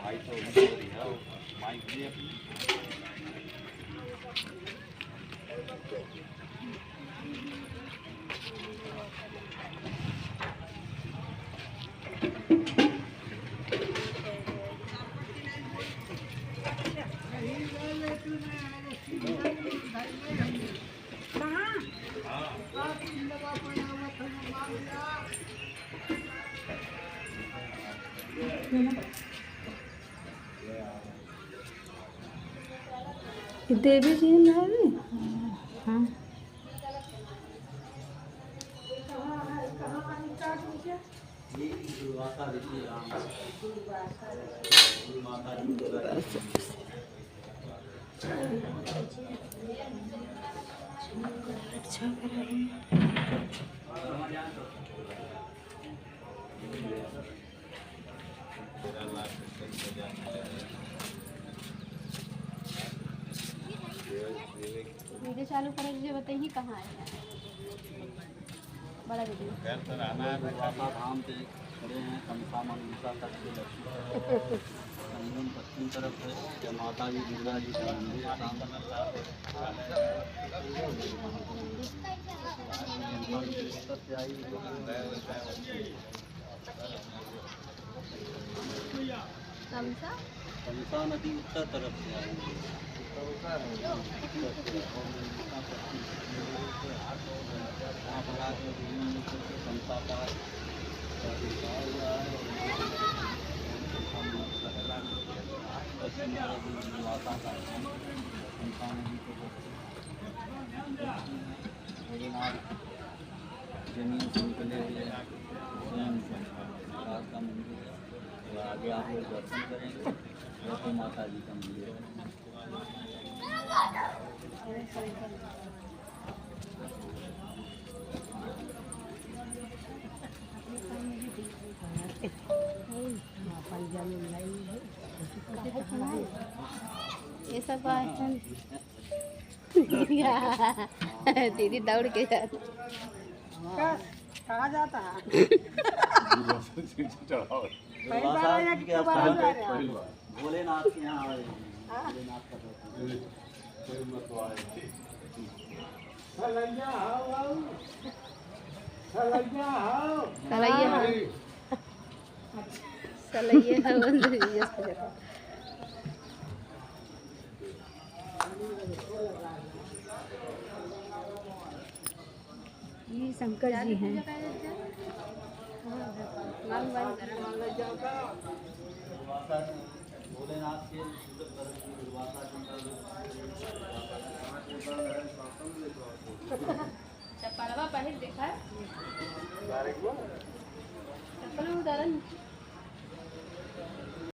Mic तो अभी हो रही है, माइक भी अपनी देवी जी ना भी हाँ अच्छा करा रही हैं। वीडियो चालू करो, मुझे बताइए कहाँ है बड़ा वीडियो। धाम पे खड़े हैं, कंसा मनसा तक के लक्ष्मी संगम पश्चिम तरफ है, जय माता जी दुर्गा जी का मंदिर है सामने। से आई कंसा नदी उत्तर तरफ से आई वहाँ पर आकर कंसा पार माता का कंसा नदी को भोलेनाथ जमीन से निकले हुए स्वयं प्रसाद का मंदिर है। तो आगे आप लोग दर्शन करेंगे, वैसे माता जी का मंदिर है। ये सब दीदी दौड़ के जाती कहाँ जाता है भोलेनाथ के यहाँ आए हैं, भोलेनाथ का ये शंकर जी हैं। भोलेनाथ के चप्पलवा पहले देखा चप्पल उतारा